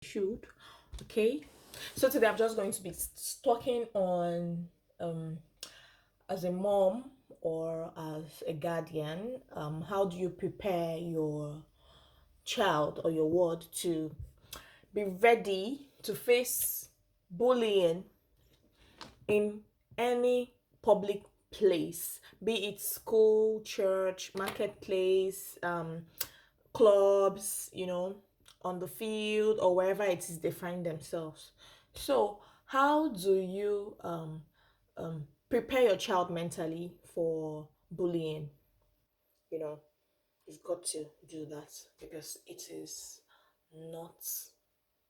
should. Okay, so today I'm just going to be talking on um as a mom or as a guardian, how do you prepare your child or your ward to be ready to face bullying in any public place, be it school, church, marketplace, clubs, on the field or wherever it is they find themselves. So, how do you prepare your child mentally for bullying? You know, you've got to do that because it is not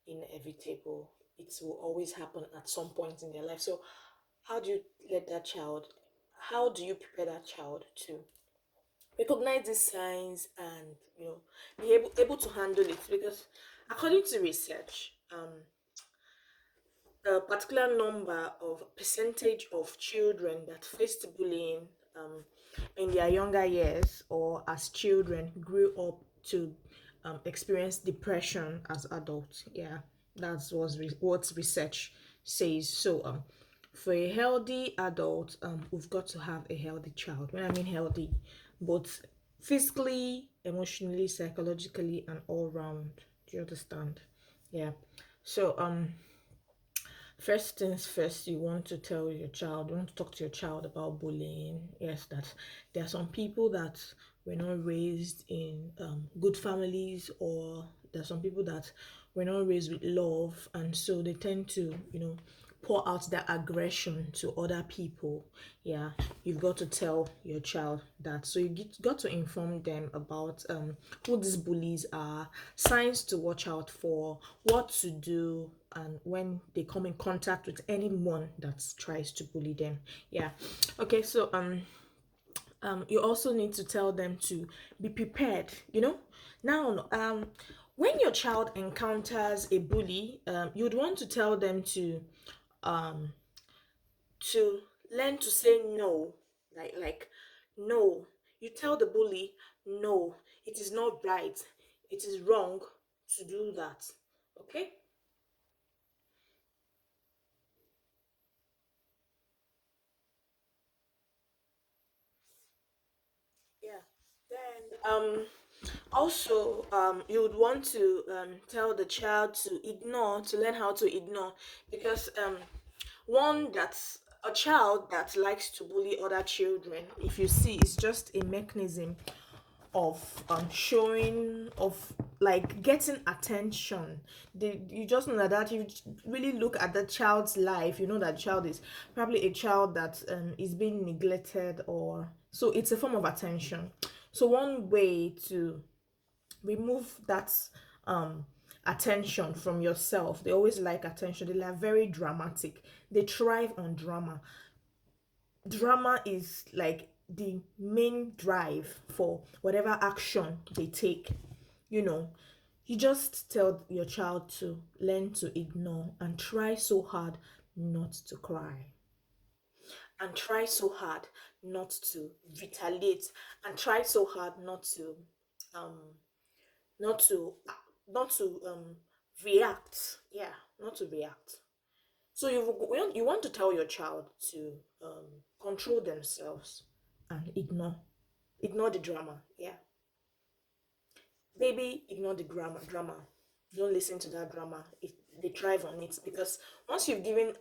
inevitable. It will always happen at some point in their life. So, how do you let that child, how do you prepare that child to recognize these signs and be able to handle it? Because according to research, a particular number of percentage of children that faced bullying in their younger years or as children grew up to experience depression as adults. Yeah, that's what research says. So for a healthy adult, we've got to have a healthy child. When I mean healthy, both physically, emotionally, psychologically, and all round. Do you understand? Yeah. So first things first, you want to tell your child, you want to talk to your child about bullying. Yes, that there are some people that were not raised in good families, or there are some people that were not raised with love, and so they tend to, pour out their aggression to other people. Yeah, you've got to tell your child that. So got to inform them about who these bullies are, signs to watch out for, what to do, and when they come in contact with anyone that tries to bully them. Yeah. Okay. So you also need to tell them to be prepared. Now when your child encounters a bully, you'd want to tell them um to learn to say no, like no. You tell the bully, no, it is not right, it is wrong to do that. Okay. Yeah. Then also you would want to tell the child to learn how to ignore, because one that's a child that likes to bully other children, if you see, is just a mechanism of showing of like getting attention. You just know that you really look at the child's life, you know that child is probably a child that is being neglected, or so it's a form of attention. So one way to remove that um attention from yourself, they always like attention, they are very dramatic, they thrive on drama. Drama is like the main drive for whatever action they take. You know, you just tell your child to learn to ignore and try so hard not to cry, and try so hard not to retaliate, and try so hard um not to not to react. Yeah, not to react. So you want to tell your child to control themselves and ignore the drama. Yeah, baby, ignore the drama. Don't listen to that drama. They thrive on it, because once you've given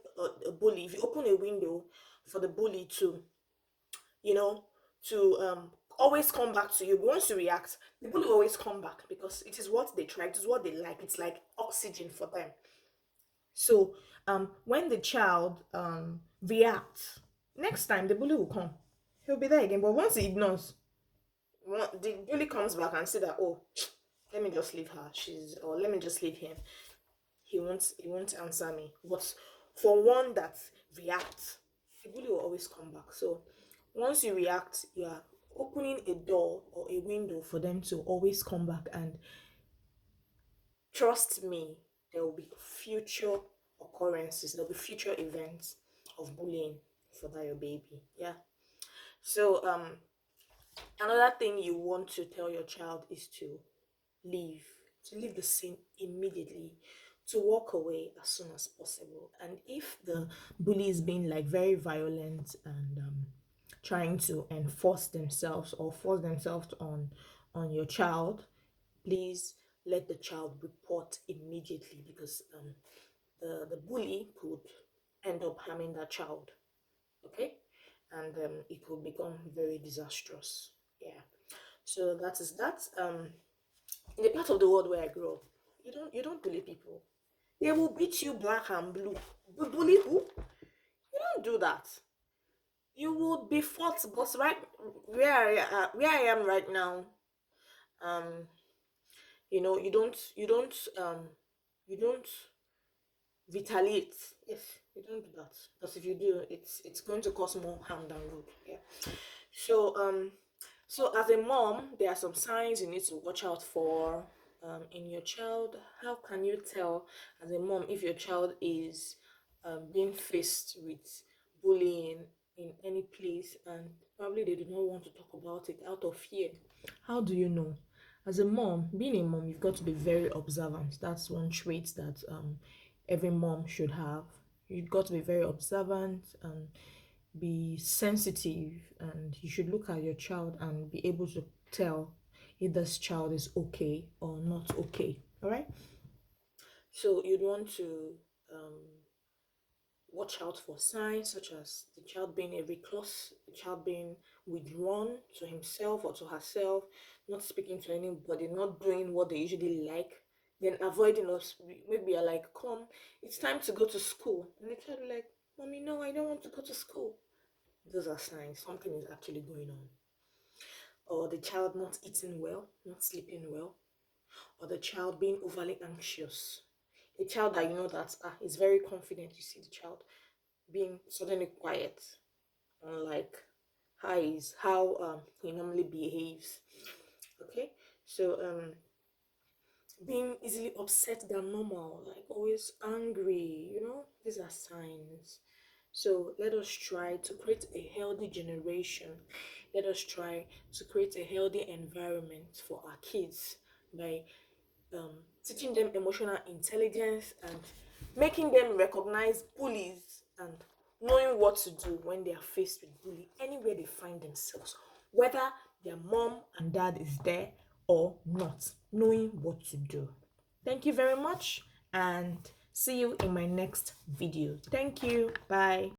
a bully, if you open a window for the bully to, you know, to always come back to you. But once you react, the bully will always come back, because it is what they try, it is what they like. It's like oxygen for them. So when the child reacts, next time the bully will come. He'll be there again. But once he ignores, the bully comes back and say that, oh, let me just leave her. Or let me just leave him. He won't answer me. But for one that reacts, the bully will always come back. So once you react, you are opening a door or a window for them to always come back. And trust me, there will be future occurrences, there'll be future events of bullying for that your baby. Yeah. So another thing you want to tell your child is leave to leave the scene immediately, to walk away as soon as possible. And if the bully is being like very violent and trying to enforce themselves or force themselves on your child, please let the child report immediately, because the bully could end up harming that child. Okay, and it could become very disastrous. Yeah, so that is that. In the part of the world where I grew up, you don't bully people. They will beat you black and blue. Bully who? You don't do that. You will be fought. But right where I am right now, um, you don't retaliate. Yes, you don't do that, because if you do, it's going to cause more harm than good. Yeah. So as a mom, there are some signs you need to watch out for in your child. How can you tell as a mom if your child is being faced with bullying in any place, and probably they do not want to talk about it out of fear? How do you know? As a mom, being a mom, you've got to be very observant. That's one trait that every mom should have. You've got to be very observant and be sensitive, and you should look at your child and be able to tell if this child is okay or not okay. All right. So you'd want to um, watch out for signs such as the child being a recluse, the child being withdrawn to himself or to herself, not speaking to anybody, not doing what they usually like, then avoiding us. Maybe you're like, come, it's time to go to school. And the child will like, Mommy, no, I don't want to go to school. Those are signs something is actually going on. Or the child not eating well, not sleeping well, or the child being overly anxious. A child that you know that is very confident, you see the child being suddenly quiet, unlike how he normally behaves. Okay, so being easily upset than normal, like always angry, these are signs. So let us try to create a healthy generation. Let us try to create a healthy environment for our kids by teaching them emotional intelligence and making them recognize bullies and knowing what to do when they are faced with bully anywhere they find themselves, whether their mom and dad is there or not, knowing what to do. Thank you very much, and see you in my next video. Thank you. Bye.